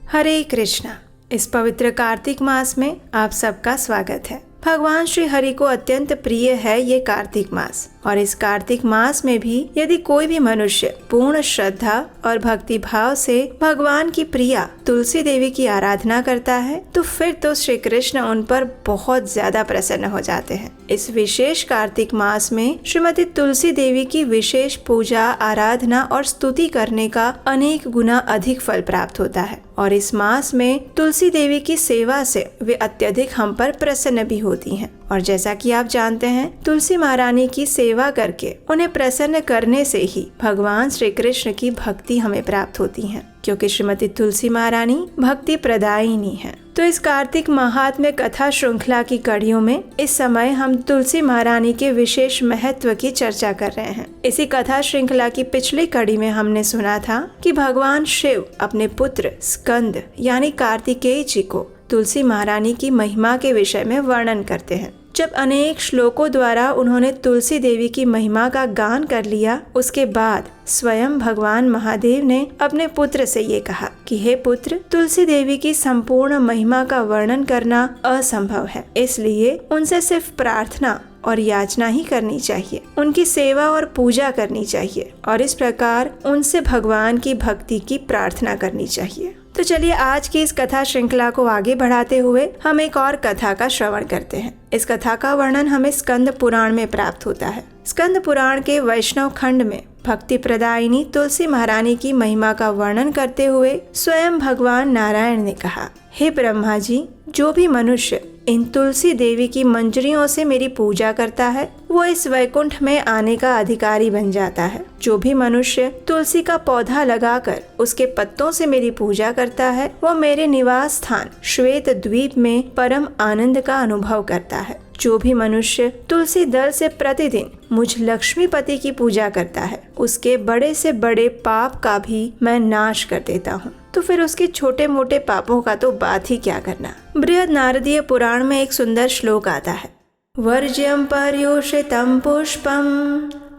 हरे कृष्णा। इस पवित्र कार्तिक मास में आप सबका स्वागत है। भगवान श्री हरि को अत्यंत प्रिय है ये कार्तिक मास, और इस कार्तिक मास में भी यदि कोई भी मनुष्य पूर्ण श्रद्धा और भक्ति भाव से भगवान की प्रिया तुलसी देवी की आराधना करता है तो फिर तो श्री कृष्ण उन पर बहुत ज्यादा प्रसन्न हो जाते हैं। इस विशेष कार्तिक मास में श्रीमती तुलसी देवी की विशेष पूजा, आराधना और स्तुति करने का अनेक गुना अधिक फल प्राप्त होता है, और इस मास में तुलसी देवी की सेवा से वे अत्यधिक हम पर प्रसन्न भी होती हैं। और जैसा कि आप जानते हैं, तुलसी महारानी की सेवा करके उन्हें प्रसन्न करने से ही भगवान श्री कृष्ण की भक्ति हमें प्राप्त होती है, क्योंकि श्रीमती तुलसी महारानी भक्ति प्रदायिनी है। तो इस कार्तिक महात्म्य कथा श्रृंखला की कड़ियों में इस समय हम तुलसी महारानी के विशेष महत्व की चर्चा कर रहे हैं। इसी कथा श्रृंखला की पिछली कड़ी में हमने सुना था कि भगवान शिव अपने पुत्र स्कंद यानी कार्तिकेय जी को तुलसी महारानी की महिमा के विषय में वर्णन करते हैं। जब अनेक श्लोकों द्वारा उन्होंने तुलसी देवी की महिमा का गान कर लिया, उसके बाद स्वयं भगवान महादेव ने अपने पुत्र से ये कहा कि हे पुत्र, तुलसी देवी की संपूर्ण महिमा का वर्णन करना असंभव है, इसलिए उनसे सिर्फ प्रार्थना और याचना ही करनी चाहिए, उनकी सेवा और पूजा करनी चाहिए, और इस प्रकार उनसे भगवान की भक्ति की प्रार्थना करनी चाहिए। तो चलिए आज की इस कथा श्रृंखला को आगे बढ़ाते हुए हम एक और कथा का श्रवण करते हैं। इस कथा का वर्णन हमें स्कंद पुराण में प्राप्त होता है। स्कंद पुराण के वैष्णव खंड में भक्ति प्रदायिनी तुलसी महारानी की महिमा का वर्णन करते हुए स्वयं भगवान नारायण ने कहा, हे ब्रह्मा जी, जो भी मनुष्य इन तुलसी देवी की मंजरियों से मेरी पूजा करता है वो इस वैकुंठ में आने का अधिकारी बन जाता है। जो भी मनुष्य तुलसी का पौधा लगाकर उसके पत्तों से मेरी पूजा करता है वो मेरे निवास स्थान श्वेत द्वीप में परम आनंद का अनुभव करता है। जो भी मनुष्य तुलसी दल से प्रतिदिन मुझ लक्ष्मीपति की पूजा करता है उसके बड़े से बड़े पाप का भी मैं नाश कर देता हूँ। तो फिर उसके छोटे मोटे पापों का तो बात ही क्या करना। बृहद नारदीय पुराण में एक सुंदर श्लोक आता है, वर्ज्यं पर्युषितं पुष्पं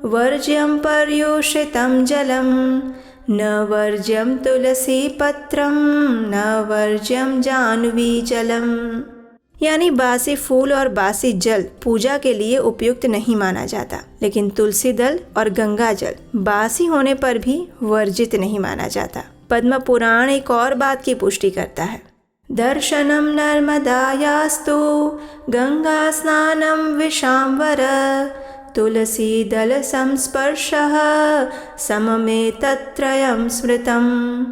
वर्ज्यं पर्युषितं जलम न वर्ज्यं तुलसी पत्रं न वर्ज्यं जाह्नवी जलम। यानी बासी फूल और बासी जल पूजा के लिए उपयुक्त नहीं माना जाता, लेकिन तुलसी दल और गंगा जल बासी होने पर भी वर्जित नहीं माना जाता। पद्म पुराण एक और बात की पुष्टि करता है, दर्शनम नर्मदायास्तु गंगा स्नानम विशांबर तुलसी दल संस्पर्शः सममे तत्रयं स्मृतम्।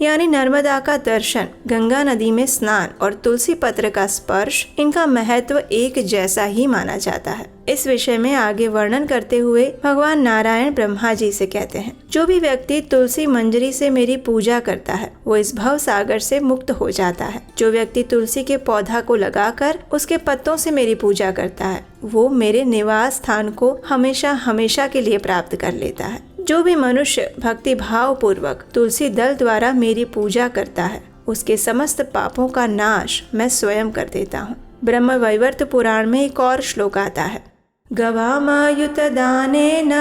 यानी नर्मदा का दर्शन, गंगा नदी में स्नान और तुलसी पत्र का स्पर्श, इनका महत्व एक जैसा ही माना जाता है। इस विषय में आगे वर्णन करते हुए भगवान नारायण ब्रह्मा जी से कहते हैं, जो भी व्यक्ति तुलसी मंजरी से मेरी पूजा करता है वो इस भव सागर से मुक्त हो जाता है। जो व्यक्ति तुलसी के पौधा को लगाकर उसके पत्तों से मेरी पूजा करता है वो मेरे निवास स्थान को हमेशा हमेशा के लिए प्राप्त कर लेता है। जो भी मनुष्य भक्ति भाव पूर्वक तुलसी दल द्वारा मेरी पूजा करता है उसके समस्त पापों का नाश मैं स्वयं कर देता हूँ। ब्रह्म वैवर्त पुराण में एक और श्लोक आता है, गवामायुत दानेन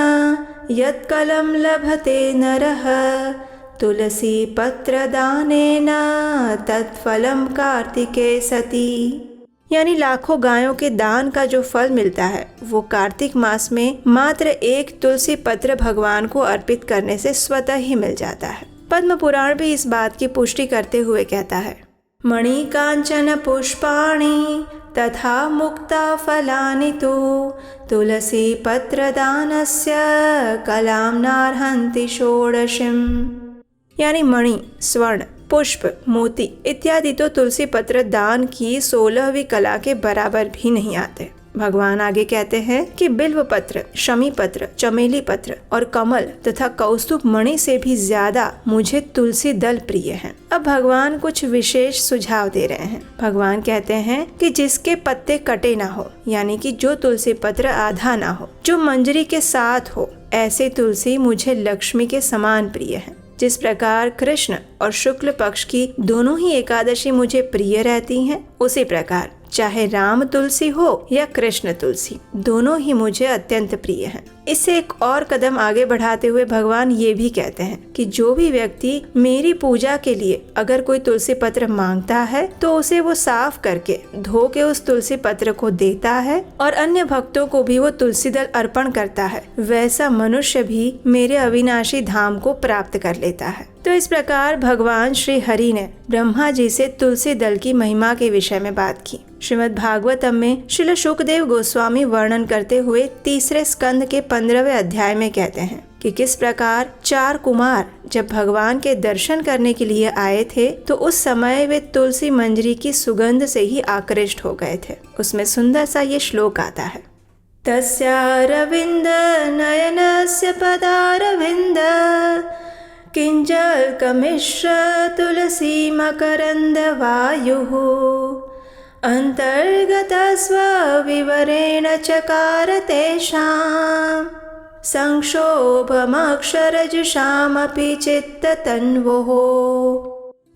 यत्कलं लभते नरः तुलसी पत्र दानेन तत्फलं कार्तिके सति। यानी लाखों गायों के दान का जो फल मिलता है वो कार्तिक मास में मात्र एक तुलसी पत्र भगवान को अर्पित करने से स्वतः ही मिल जाता है। पद्म पुराण भी इस बात की पुष्टि करते हुए कहता है, मणि कांचन पुष्पाणि तथा मुक्ता फलानि तु तुलसी पत्र दानस्य कलां नार्हन्ति षोडशीम्। यानी मणि, स्वर्ण, पुष्प, मोती इत्यादि तो तुलसी पत्र दान की 16वीं कला के बराबर भी नहीं आते। भगवान आगे कहते हैं कि बिल्व पत्र, शमी पत्र, चमेली पत्र और कमल तथा कौस्तुभ मणि से भी ज्यादा मुझे तुलसी दल प्रिय हैं। अब भगवान कुछ विशेष सुझाव दे रहे हैं। भगवान कहते हैं कि जिसके पत्ते कटे ना हो, यानी कि जो तुलसी पत्र आधा ना हो, जो मंजरी के साथ हो, ऐसे तुलसी मुझे लक्ष्मी के समान प्रिय है। जिस प्रकार कृष्ण और शुक्ल पक्ष की दोनों ही एकादशी मुझे प्रिय रहती हैं, उसी प्रकार चाहे राम तुलसी हो या कृष्ण तुलसी, दोनों ही मुझे अत्यंत प्रिय हैं। इससे एक और कदम आगे बढ़ाते हुए भगवान ये भी कहते हैं कि जो भी व्यक्ति मेरी पूजा के लिए अगर कोई तुलसी पत्र मांगता है तो उसे वो साफ करके धो के उस तुलसी पत्र को देता है और अन्य भक्तों को भी वो तुलसी दल अर्पण करता है, वैसा मनुष्य भी मेरे अविनाशी धाम को प्राप्त कर लेता है। तो इस प्रकार भगवान श्री हरि ने ब्रह्मा जी से तुलसी दल की महिमा के विषय में बात की। श्रीमद् भागवतम में श्रील शुकदेव गोस्वामी वर्णन करते हुए तीसरे स्कंद के 15वें अध्याय में कहते हैं कि किस प्रकार 4 कुमार जब भगवान के दर्शन करने के लिए आए थे तो उस समय वे तुलसी मंजरी की सुगंध से ही आकृष्ट हो गए थे। उसमें सुंदर सा ये श्लोक आता है, तस्यारविंद नयनस्य पदारविंद किंजल्कमिश्र तुलसी मकरंद वायुः अंतर्गत स्वविवरेण चकार तेषां संक्षोभमक्षरजुषामपि चित्ततन्वोः।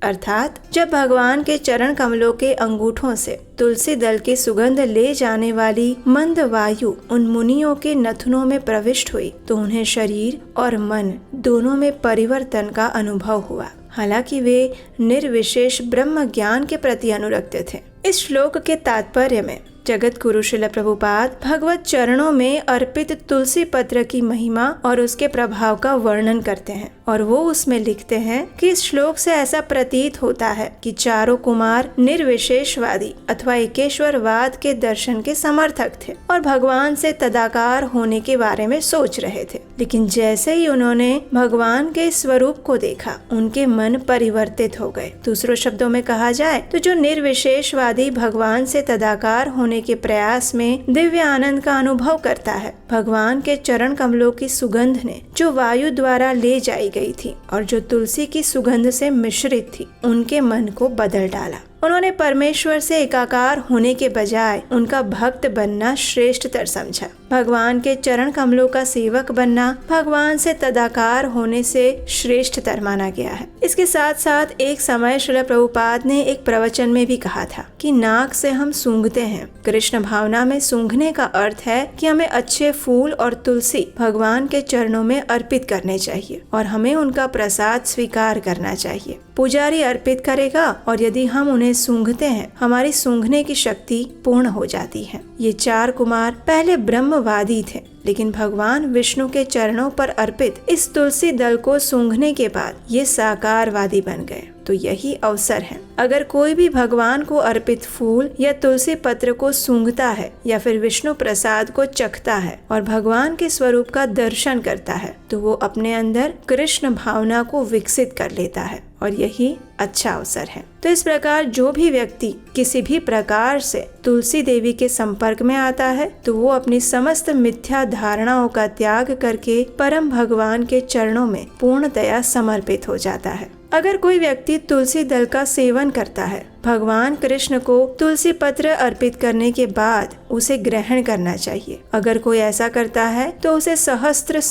अर्थात जब भगवान के चरण कमलों के अंगूठों से तुलसी दल की सुगंध ले जाने वाली मंद वायु उन मुनियों के नथुनों में प्रविष्ट हुई तो उन्हें शरीर और मन दोनों में परिवर्तन का अनुभव हुआ। हालांकि वे निर्विशेष ब्रह्म ज्ञान के प्रति अनुरक्त थे। इस श्लोक के तात्पर्य में जगत गुरु श्रील प्रभुपाद भगवत चरणों में अर्पित तुलसी पत्र की महिमा और उसके प्रभाव का वर्णन करते हैं और वो उसमें लिखते हैं कि इस श्लोक से ऐसा प्रतीत होता है कि चारों कुमार निर्विशेषवादी अथवा एकेश्वरवाद के दर्शन के समर्थक थे और भगवान से तदाकार होने के बारे में सोच रहे थे, लेकिन जैसे ही उन्होंने भगवान के स्वरूप को देखा उनके मन परिवर्तित हो गए। दूसरों शब्दों में कहा जाए तो जो निर्विशेषवादी भगवान से तदाकार होने के प्रयास में दिव्य आनंद का अनुभव करता है, भगवान के चरण कमलों की सुगंध ने जो वायु द्वारा ले जाई गई थी और जो तुलसी की सुगंध से मिश्रित थी उनके मन को बदल डाला। उन्होंने परमेश्वर से एकाकार होने के बजाय उनका भक्त बनना श्रेष्ठतर समझा। भगवान के चरण कमलों का सेवक बनना भगवान से तदाकार होने से श्रेष्ठतर माना गया है। इसके साथ साथ एक समय श्रील प्रभुपाद ने एक प्रवचन में भी कहा था कि नाक से हम सूंघते हैं। कृष्ण भावना में सूंघने का अर्थ है कि हमें अच्छे फूल और तुलसी भगवान के चरणों में अर्पित करने चाहिए और हमें उनका प्रसाद स्वीकार करना चाहिए। पुजारी अर्पित करेगा और यदि हम उन्हें सूंघते हैं हमारी सूंघने की शक्ति पूर्ण हो जाती है। ये 4 कुमार पहले ब्रह्मवादी थे, लेकिन भगवान विष्णु के चरणों पर अर्पित इस तुलसी दल को सूंघने के बाद ये साकारवादी बन गए। तो यही अवसर है, अगर कोई भी भगवान को अर्पित फूल या तुलसी पत्र को सूंघता है या फिर विष्णु प्रसाद को चखता है और भगवान के स्वरूप का दर्शन करता है तो वो अपने अंदर कृष्ण भावना को विकसित कर लेता है और यही अच्छा अवसर है। तो इस प्रकार जो भी व्यक्ति किसी भी प्रकार से तुलसी देवी के संपर्क में आता है तो वो अपनी समस्त मिथ्या धारणाओं का त्याग करके परम भगवान के चरणों में पूर्णतया समर्पित हो जाता है। अगर कोई व्यक्ति तुलसी दल का सेवन करता है, भगवान कृष्ण को तुलसी पत्र अर्पित करने के बाद उसे ग्रहण करना चाहिए। अगर कोई ऐसा करता है तो उसे सहस्त्र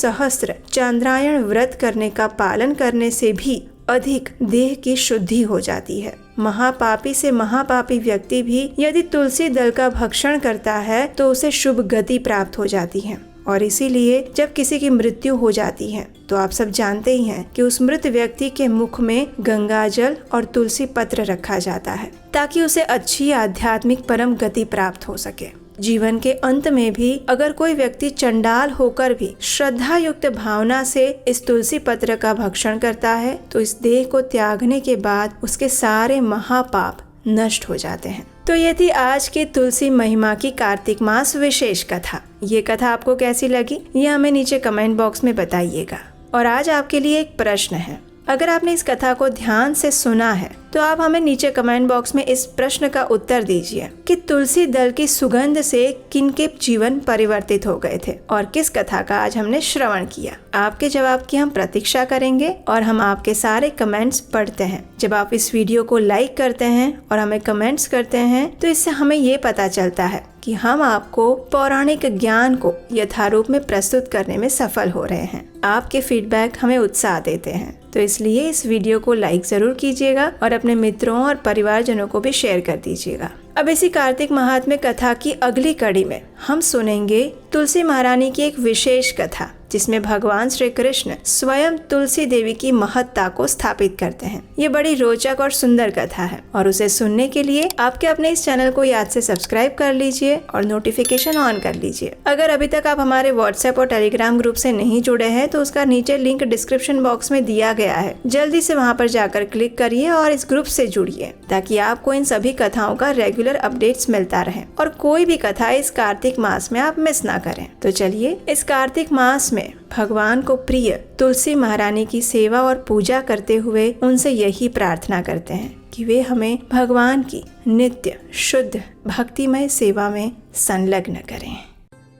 चांद्रायण व्रत करने का पालन करने से भी अधिक देह की शुद्धि हो जाती है। महापापी से महापापी व्यक्ति भी यदि तुलसी दल का भक्षण करता है तो उसे शुभ गति प्राप्त हो जाती है और इसीलिए जब किसी की मृत्यु हो जाती है तो आप सब जानते ही हैं कि उस मृत व्यक्ति के मुख में गंगाजल और तुलसी पत्र रखा जाता है ताकि उसे अच्छी आध्यात्मिक परम गति प्राप्त हो सके। जीवन के अंत में भी अगर कोई व्यक्ति चंडाल होकर भी श्रद्धा युक्त भावना से इस तुलसी पत्र का भक्षण करता है तो इस देह को त्यागने के बाद उसके सारे महापाप नष्ट हो जाते हैं। तो ये थी आज की तुलसी महिमा की कार्तिक मास विशेष कथा। ये कथा आपको कैसी लगी ये हमें नीचे कमेंट बॉक्स में बताइएगा। और आज आपके लिए एक प्रश्न है, अगर आपने इस कथा को ध्यान से सुना है तो आप हमें नीचे कमेंट बॉक्स में इस प्रश्न का उत्तर दीजिए कि तुलसी दल की सुगंध से किनके जीवन परिवर्तित हो गए थे और किस कथा का आज हमने श्रवण किया। आपके जवाब की हम प्रतीक्षा करेंगे और हम आपके सारे कमेंट्स पढ़ते हैं। जब आप इस वीडियो को लाइक करते हैं और हमें कमेंट्स करते हैं तो इससे हमें ये पता चलता है कि हम आपको पौराणिक ज्ञान को यथारूप में प्रस्तुत करने में सफल हो रहे हैं। आपके फीडबैक हमें उत्साह देते हैं। तो इसलिए इस वीडियो को लाइक जरूर कीजिएगा और अपने मित्रों और परिवारजनों को भी शेयर कर दीजिएगा। अब इसी कार्तिक महात्म्य कथा की अगली कड़ी में हम सुनेंगे तुलसी महारानी की एक विशेष कथा, जिसमें भगवान श्री कृष्ण स्वयं तुलसी देवी की महत्ता को स्थापित करते हैं। ये बड़ी रोचक और सुंदर कथा है और उसे सुनने के लिए आपके अपने इस चैनल को याद से सब्सक्राइब कर लीजिए और नोटिफिकेशन ऑन कर लीजिए। अगर अभी तक आप हमारे व्हाट्सएप और टेलीग्राम ग्रुप से नहीं जुड़े हैं तो उसका नीचे लिंक डिस्क्रिप्शन बॉक्स में दिया गया है। जल्दी से वहाँ पर जाकर क्लिक करिए और इस ग्रुप से जुड़िए ताकि आपको इन सभी कथाओं का रेगुलर अपडेट्स मिलता रहे और कोई भी कथा इस कार्तिक मास में आप मिस ना करें। तो चलिए इस कार्तिक मास में भगवान को प्रिय तुलसी महारानी की सेवा और पूजा करते हुए उनसे यही प्रार्थना करते हैं कि वे हमें भगवान की नित्य शुद्ध भक्तिमय सेवा में संलग्न करें।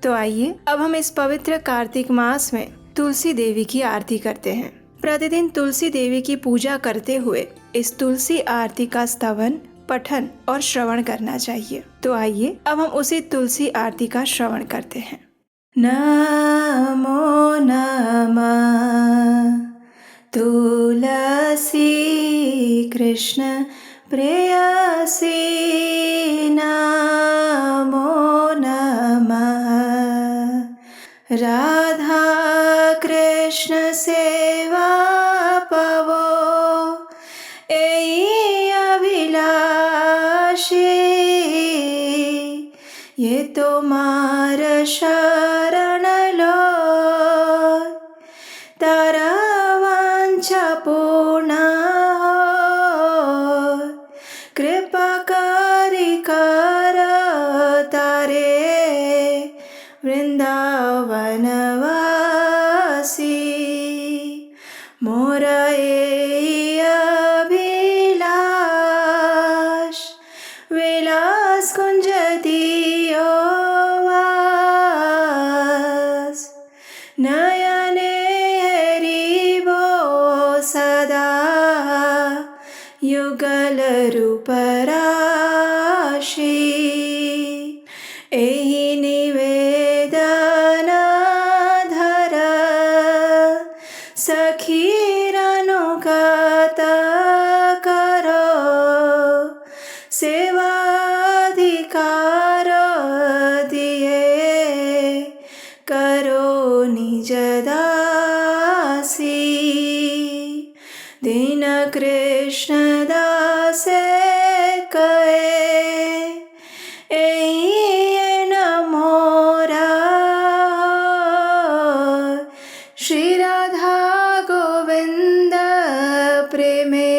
तो आइए अब हम इस पवित्र कार्तिक मास में तुलसी देवी की आरती करते हैं। प्रतिदिन तुलसी देवी की पूजा करते हुए इस तुलसी आरती का स्तवन, पठन और श्रवण करना चाहिए। तो आइए अब हम उसी तुलसी आरती का श्रवण करते हैं। नमो नमः तुलसी कृष्ण प्रेयसी, नमो नमः राधा कृष्ण सेवा पवो, एई अभिलाषी ये तुम्हार शरण लो, तारा वांछा पूर्ण हो, कृपा करी कर तारे वृंदावन वासी, मोर एई अभिलाष, विलास कुंज दियो वास, नयने हरिबो सदा, युगल रूप राशि, एहि निवेदन धर, सखीर अनुगत करो, सेवाधिकार दिए करो निज दासी, दीन कृष्ण दासे कहे, एई न मोरा, श्री राधा गोविंद प्रेमे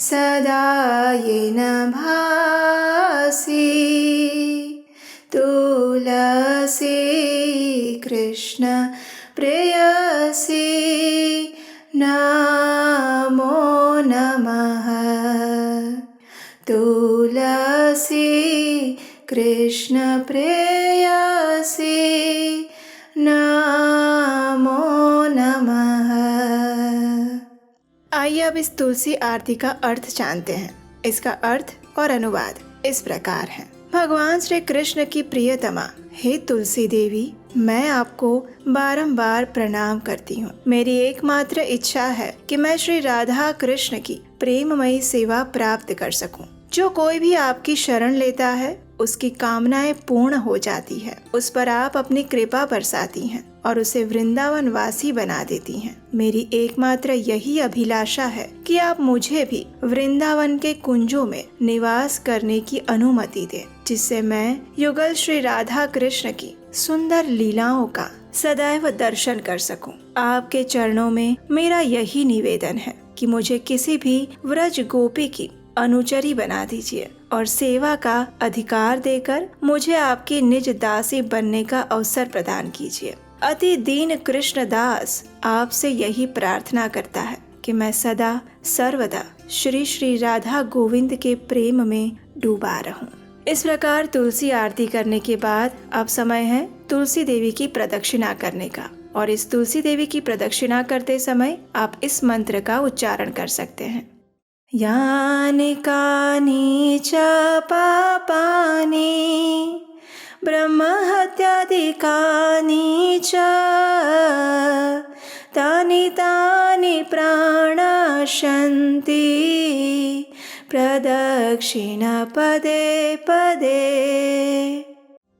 सदा ये न भासी, तुलसी कृष्ण प्रेयसी, नमो नमः तुलसी कृष्ण प्रेयसी, नमो नमः। आइए अब इस तुलसी आरती का अर्थ जानते हैं। इसका अर्थ और अनुवाद इस प्रकार है। भगवान श्री कृष्ण की प्रियतमा हे तुलसी देवी, मैं आपको बारंबार प्रणाम करती हूँ। मेरी एकमात्र इच्छा है कि मैं श्री राधा कृष्ण की प्रेममयी सेवा प्राप्त कर सकूं। जो कोई भी आपकी शरण लेता है उसकी कामनाएं पूर्ण हो जाती है। उस पर आप अपनी कृपा बरसाती हैं और उसे वृंदावन वासी बना देती हैं। मेरी एकमात्र यही अभिलाषा है कि आप मुझे भी वृंदावन के कुंजों में निवास करने की अनुमति दें, जिससे मैं युगल श्री राधा कृष्ण की सुंदर लीलाओं का सदैव दर्शन कर सकूं। आपके चरणों में मेरा यही निवेदन है कि मुझे किसी भी व्रज गोपी की अनुचरी बना दीजिए और सेवा का अधिकार देकर मुझे आपकी निज दासी बनने का अवसर प्रदान कीजिए। अति दीन कृष्ण दास आपसे यही प्रार्थना करता है कि मैं सदा सर्वदा श्री श्री राधा गोविंद के प्रेम में डूबा रहूं। इस प्रकार तुलसी आरती करने के बाद अब समय है तुलसी देवी की प्रदक्षिणा करने का। और इस तुलसी देवी की प्रदक्षिणा करते समय आप इस मंत्र का उच्चारण कर सकते हैं। यानि कानि च पापानि ब्रह्महत्यादिकानि च तानि तानि प्राणाशन्ति प्रदक्षिण पदे पदे।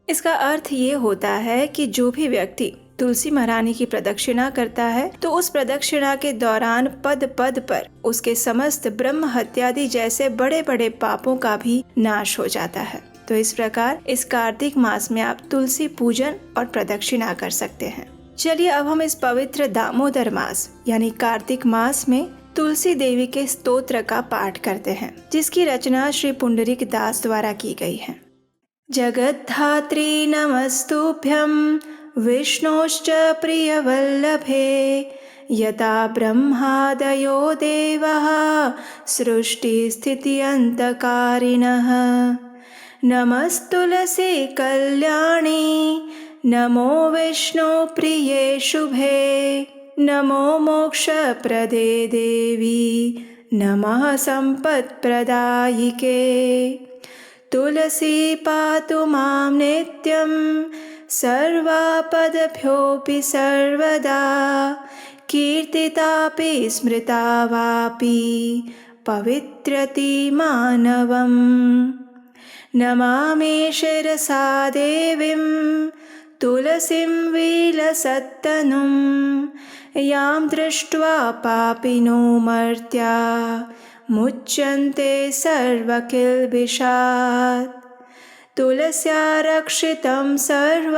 इसका अर्थ ये होता है कि जो भी व्यक्ति तुलसी महारानी की प्रदक्षिणा करता है तो उस प्रदक्षिणा के दौरान पद पद पर उसके समस्त ब्रह्म हत्यादि जैसे बड़े बड़े पापों का भी नाश हो जाता है। तो इस प्रकार इस कार्तिक मास में आप तुलसी पूजन और प्रदक्षिणा कर सकते हैं। चलिए अब हम इस पवित्र दामोदर मास यानी कार्तिक मास में तुलसी देवी के स्तोत्र का पाठ करते हैं, जिसकी रचना श्री पुंडरीक दास द्वारा की गई है। जगद्धात्री नमस्तुभ्यं विष्णोश्च प्रियवल्लभे यथा ब्रह्मादयो देवः सृष्टिस्थित्यन्तकारिणः। नमस्तुलसी कल्याणी नमो विष्णुप्रिये शुभे नमो मोक्षप्रदे देवी नमः सम्पत्प्रदायिके। तुलसी पातु मां नित्यं सर्वापदभ्योऽपि सर्वदा कीर्तितापि स्मृता वापि पवित्रति मानवम्। नमामि शिरसा देवीं तुलसीं विलसत्तनुं यां दृष्ट्वा पापिनो मर्त्या मुच्यन्ते सर्वकिल्बिषात्। तुलस्या रक्षितं सर्व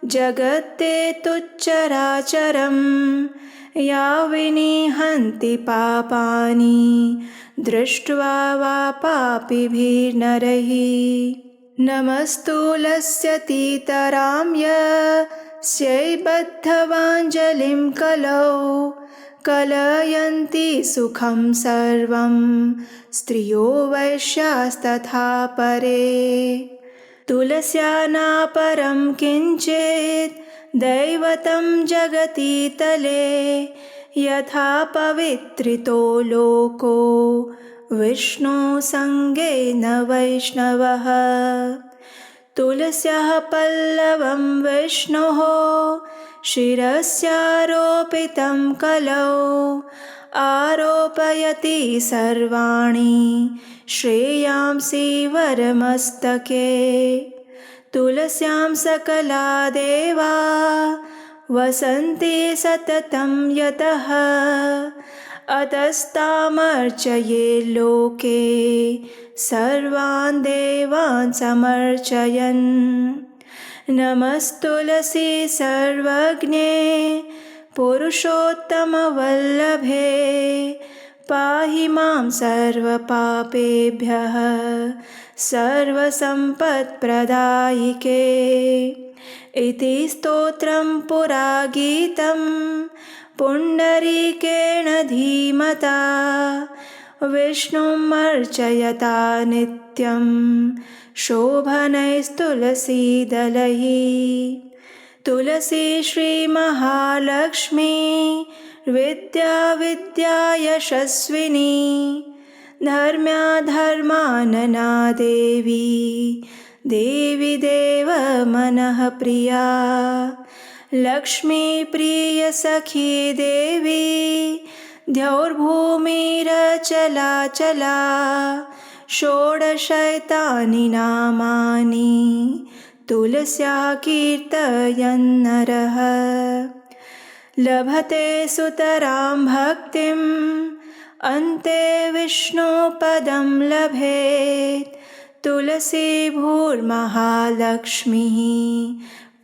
जगत्ते तुच्चराचरं या विनिहन्ति पापानि दृष्ट्वा वा पापिभिर्नरैः। नमस्तुलस्यतीतरां यस्यै बद्धवाञ्जलिं कलौ कलयन्ति सुखं सर्वं स्त्रियो वैश्यास्तथा परे। तुलस्या नापरं किञ्चित् दैवतं जगति तले यथा पवित्रितो लोको विष्णु संगेन वैष्णवः। तुलस्याः पल्लवं विष्णोः शिरस्यारोपितं कलौ आरोपयति सर्वाणि श्रेयांसि वरमस्तके। तुलस्यां सकला देवा वसन्ति सततं यतः अतस्तामर्चये लोके सर्वान् देवान् समर्चयन्। नमस्तुलसी सर्वज्ञे पुरुषोत्तमवल्लभे पाहि मां सर्वपापेभ्यः सर्वसम्पत्प्रदायिके। इति स्तोत्रं पुरा गीतं पुण्डरीकेण धीमता विष्णुम् अर्चयता नित्यं शोभनैस्तुलसीदलैः। तुलसी श्रीमहालक्ष्मी विद्या विद्या यशस्विनी धर्म्या धर्मानना देवी देवी देव मनः प्रिया। लक्ष्मी प्रिय सखी देवी द्यौर्भूमिरचला चला षोडशैतानि नामानि तुलस्या कीर्तयन्नरः। लभते सुतरां भक्तिम् अन्ते विष्णुपदं लभेत्। तुलसी भूर्महालक्ष्मीः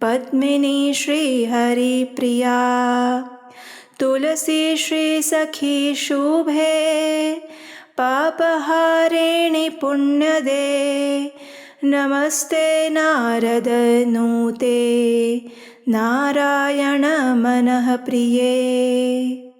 पद्मिनी श्रीहरिप्रिया। तुलसी श्रीसखी शुभे पापहारिणि पुण्यदे नमस्ते नारद नूते नारायण मनः प्रिये।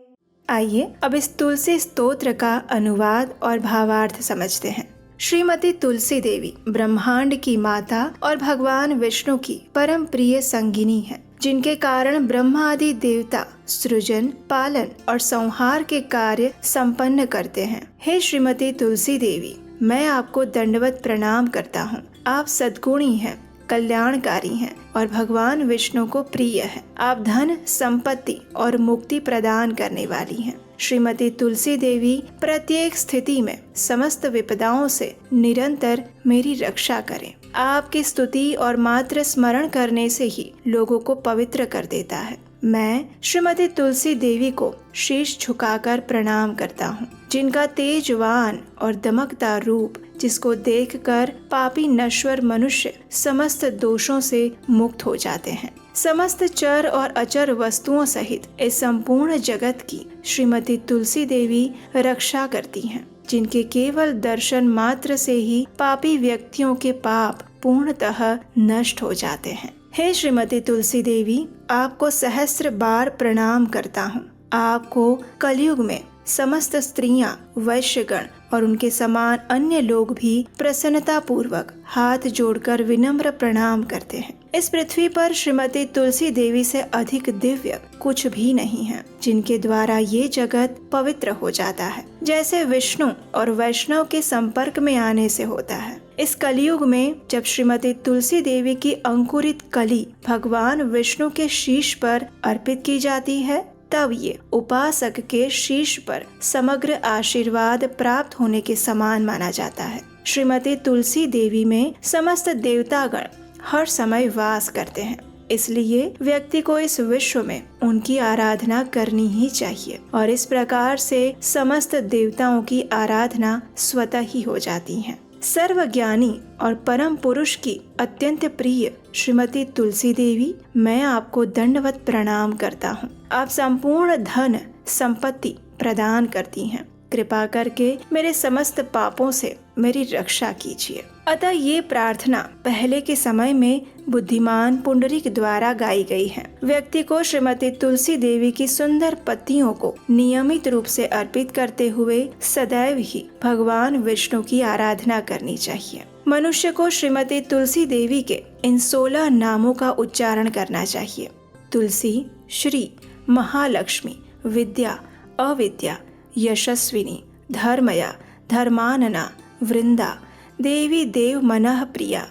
आइए अब इस तुलसी स्तोत्र का अनुवाद और भावार्थ समझते हैं। श्रीमती तुलसी देवी ब्रह्मांड की माता और भगवान विष्णु की परम प्रिय संगिनी है, जिनके कारण ब्रह्मा आदि देवता सृजन, पालन और संहार के कार्य संपन्न करते हैं। हे श्रीमती तुलसी देवी, मैं आपको दंडवत प्रणाम करता हूँ। आप सद्गुणी हैं, कल्याणकारी हैं और भगवान विष्णु को प्रिय है। आप धन, संपत्ति और मुक्ति प्रदान करने वाली हैं। श्रीमती तुलसी देवी प्रत्येक स्थिति में समस्त विपदाओं से निरंतर मेरी रक्षा करें। आपकी स्तुति और मात्र स्मरण करने से ही लोगों को पवित्र कर देता है। मैं श्रीमती तुलसी देवी को शीश झुकाकर प्रणाम करता हूँ, जिनका तेजवान और दमकदार रूप, जिसको देखकर पापी नश्वर मनुष्य समस्त दोषों से मुक्त हो जाते हैं। समस्त चर और अचर वस्तुओं सहित इस संपूर्ण जगत की श्रीमती तुलसी देवी रक्षा करती हैं, जिनके केवल दर्शन मात्र से ही पापी व्यक्तियों के पाप पूर्णतः नष्ट हो जाते हैं। हे श्रीमती तुलसी देवी, आपको सहस्त्र बार प्रणाम करता हूँ। आपको कलयुग में समस्त स्त्रियां, वैश्यगण और उनके समान अन्य लोग भी प्रसन्नता पूर्वक हाथ जोड़कर विनम्र प्रणाम करते हैं। इस पृथ्वी पर श्रीमती तुलसी देवी से अधिक दिव्य कुछ भी नहीं है, जिनके द्वारा ये जगत पवित्र हो जाता है, जैसे विष्णु और वैष्णव के संपर्क में आने से होता है। इस कलयुग में जब श्रीमती तुलसी देवी की अंकुरित कली भगवान विष्णु के शीश पर अर्पित की जाती है, तब ये उपासक के शीश पर समग्र आशीर्वाद प्राप्त होने के समान माना जाता है। श्रीमती तुलसी देवी में समस्त देवतागण हर समय वास करते हैं, इसलिए व्यक्ति को इस विश्व में उनकी आराधना करनी ही चाहिए और इस प्रकार से समस्त देवताओं की आराधना स्वतः ही हो जाती है। सर्वज्ञानी और परम पुरुष की अत्यंत प्रिय श्रीमती तुलसी देवी, मैं आपको दंडवत प्रणाम करता हूँ। आप संपूर्ण धन संपत्ति प्रदान करती हैं। कृपा करके मेरे समस्त पापों से मेरी रक्षा कीजिए। अतः ये प्रार्थना पहले के समय में बुद्धिमान पुंडरीक द्वारा गाई गई है। व्यक्ति को श्रीमती तुलसी देवी की सुंदर पत्तियों को नियमित रूप से अर्पित करते हुए सदैव ही भगवान विष्णु की आराधना करनी चाहिए। मनुष्य को श्रीमती तुलसी देवी के इन 16 नामों का उच्चारण करना चाहिए। तुलसी, श्री, महालक्ष्मी, विद्या, अविद्या, यशस्विनी, धर्मया, धर्मानना, वृंदा, देवी देव मनः प्रिया,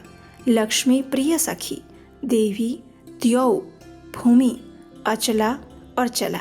लक्ष्मी प्रिय सखी, देवी, द्यौ, भूमि, अचला और चला।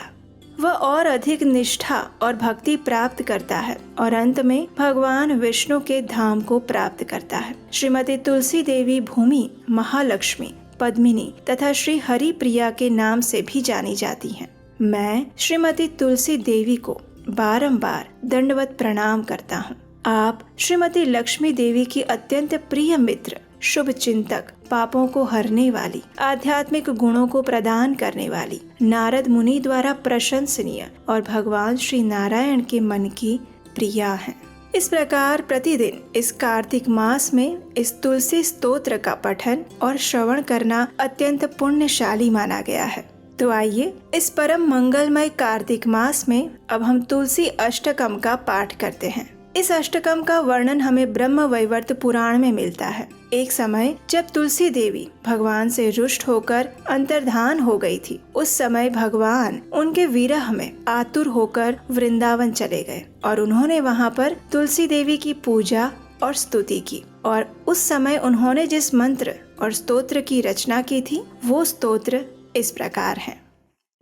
वह और अधिक निष्ठा और भक्ति प्राप्त करता है और अंत में भगवान विष्णु के धाम को प्राप्त करता है। श्रीमती तुलसी देवी भूमि, महालक्ष्मी, पद्मिनी तथा श्री हरि प्रिया के नाम से भी जानी जाती हैं। मैं श्रीमती तुलसी देवी को बारंबार दंडवत प्रणाम करता हूँ। आप श्रीमती लक्ष्मी देवी की अत्यंत प्रिय मित्र, शुभ चिंतक, पापों को हरने वाली, आध्यात्मिक गुणों को प्रदान करने वाली, नारद मुनि द्वारा प्रशंसनीय और भगवान श्री नारायण के मन की प्रिया हैं। इस प्रकार प्रतिदिन इस कार्तिक मास में इस तुलसी स्तोत्र का पठन और श्रवण करना अत्यंत पुण्यशाली माना गया है। तो आइए इस परम मंगलमय कार्तिक मास में अब हम तुलसी अष्टकम का पाठ करते हैं। इस अष्टकम का वर्णन हमें ब्रह्म वैवर्त पुराण में मिलता है। एक समय जब तुलसी देवी भगवान से रुष्ट होकर अंतर्धान हो गई थी, उस समय भगवान उनके विरह में आतुर होकर वृंदावन चले गए और उन्होंने वहाँ पर तुलसी देवी की पूजा और स्तुति की। और उस समय उन्होंने जिस मंत्र और स्तोत्र की रचना की थी, वो स्तोत्र इस प्रकार है।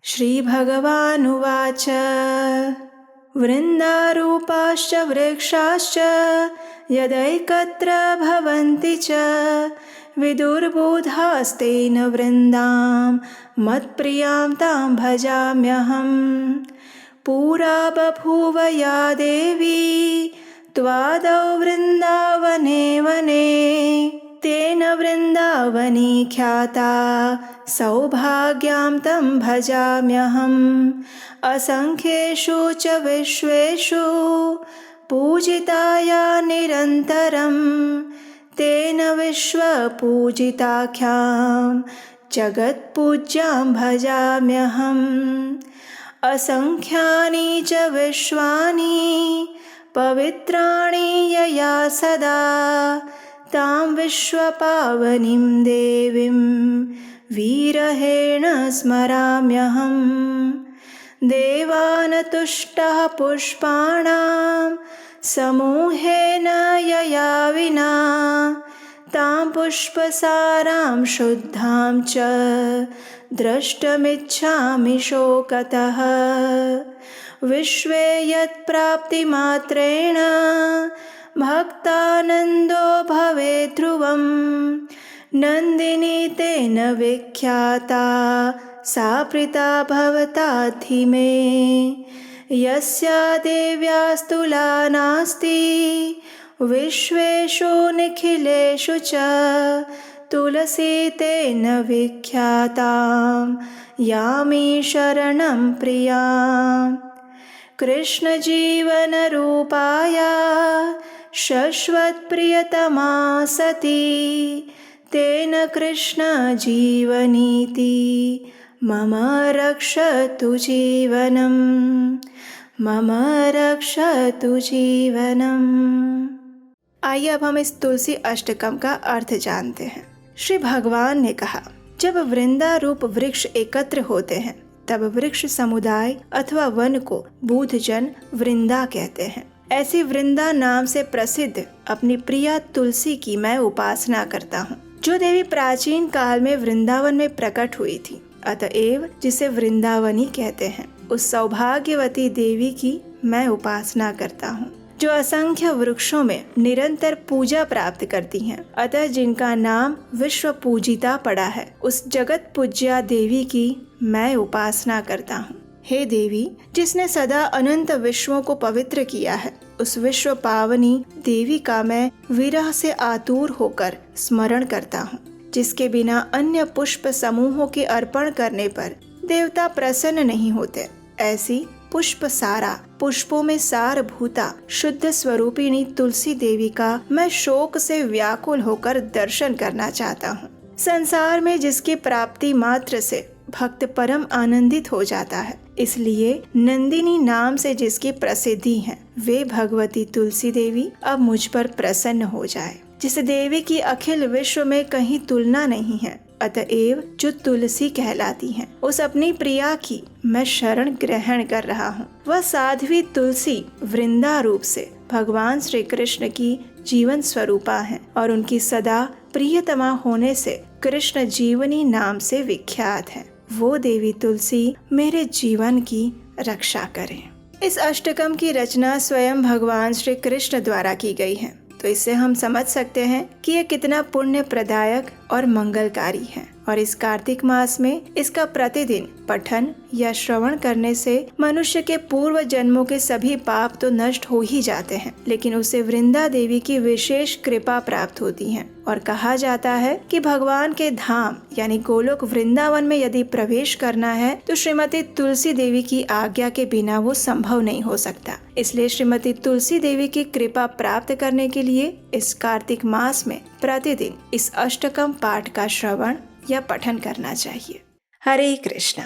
श्री भगवानुवाच वृन्दारूपाश्च वृक्षाश्च यदैकत्र भवन्ति च विदुर्बोधास्तेन वृन्दां मत्प्रियां तां भजाम्यहम्। पुरा बभूव या देवी त्वादौ वृन्दावने वने तेन वृन्दावनी ख्याता सौभाग्यां तं भजाम्यहम्। असंख्येषु च विश्वेषु पूजिताया निरन्तरं तेन विश्वपूजिताख्यां जगत्पूज्यां भजाम्यहम्। असंख्यानि च विश्वानि पवित्राणि यया सदा तां विश्वपावनीं देवीं वीरहेण स्मराम्यहम्। देवानतुष्टः पुष्पाणां समूहेन यया विना तां पुष्पसारां शुद्धां च द्रष्टुमिच्छामि शोकतः। विश्वे यत्प्राप्तिमात्रेण भक्तानन्दो भवेत् ध्रुवम्। नन्दिनी तेन विख्याता सा प्रीता भवताद्धि मे। यस्या देव्यास्तुला नास्ति विश्वेषु निखिलेषु च। तुलसी तेन विख्यातां यामि शरणं प्रियाम्। कृष्ण जीवन रूपाया शश्वत्प्रियतमा सती। तेन कृष्ण जीवनीति मम रक्षतु जीवनम्। मम रक्षतु जीवनम्। आइए अब हम इस तुलसी अष्टकम का अर्थ जानते हैं। श्री भगवान ने कहा, जब वृंदा रूप वृक्ष एकत्र होते हैं तब वृक्ष समुदाय अथवा वन को बूढ़जन वृंदा कहते हैं। ऐसी वृंदा नाम से प्रसिद्ध अपनी प्रिया तुलसी की मैं उपासना करता हूँ, जो देवी प्राचीन काल में वृंदावन में प्रकट हुई थी, अतएव जिसे वृंदावनी कहते हैं। उस सौभाग्यवती देवी की मैं उपासना करता हूँ, जो असंख्य वृक्षों में निरंतर पूजा प्राप्त करती हैं। अतः जिनका नाम विश्व पूजिता पड़ा है, उस जगत पूज्या देवी की मैं उपासना करता हूँ। हे देवी, जिसने सदा अनंत विश्वों को पवित्र किया है, उस विश्व पावनी देवी का मैं विरह से आतुर होकर स्मरण करता हूँ, जिसके बिना अन्य पुष्प समूहों के अर्पण करने पर देवता प्रसन्न नहीं होते। ऐसी पुष्प सारा, पुष्पों में सार भूता शुद्ध स्वरूपिणी तुलसी देवी का मैं शोक से व्याकुल होकर दर्शन करना चाहता हूँ। संसार में जिसकी प्राप्ति मात्र से भक्त परम आनंदित हो जाता है, इसलिए नंदिनी नाम से जिसकी प्रसिद्धि है, वे भगवती तुलसी देवी अब मुझ पर प्रसन्न हो जाए। जिस देवी की अखिल विश्व में कहीं तुलना नहीं है, अतएव जो तुलसी कहलाती हैं, उस अपनी प्रिया की मैं शरण ग्रहण कर रहा हूँ। वह साध्वी तुलसी वृंदा रूप से भगवान श्री कृष्ण की जीवन स्वरूपा है और उनकी सदा प्रियतमा होने से कृष्ण जीवनी नाम से विख्यात है। वो देवी तुलसी मेरे जीवन की रक्षा करे। इस अष्टकम की रचना स्वयं भगवान श्री कृष्ण द्वारा की गई है, तो इससे हम समझ सकते हैं कि ये कितना पुण्य प्रदायक और मंगलकारी है। और इस कार्तिक मास में इसका प्रतिदिन पठन या श्रवण करने से मनुष्य के पूर्व जन्मों के सभी पाप तो नष्ट हो ही जाते हैं, लेकिन उसे वृंदा देवी की विशेष कृपा प्राप्त होती है। और कहा जाता है कि भगवान के धाम यानी गोलोक वृंदावन में यदि प्रवेश करना है तो श्रीमती तुलसी देवी की आज्ञा के बिना वो संभव नहीं हो सकता। इसलिए श्रीमती तुलसी देवी की कृपा प्राप्त करने के लिए इस कार्तिक मास में प्रतिदिन इस अष्टकम पाठ का श्रवण या पठन करना चाहिए। हरे कृष्णा।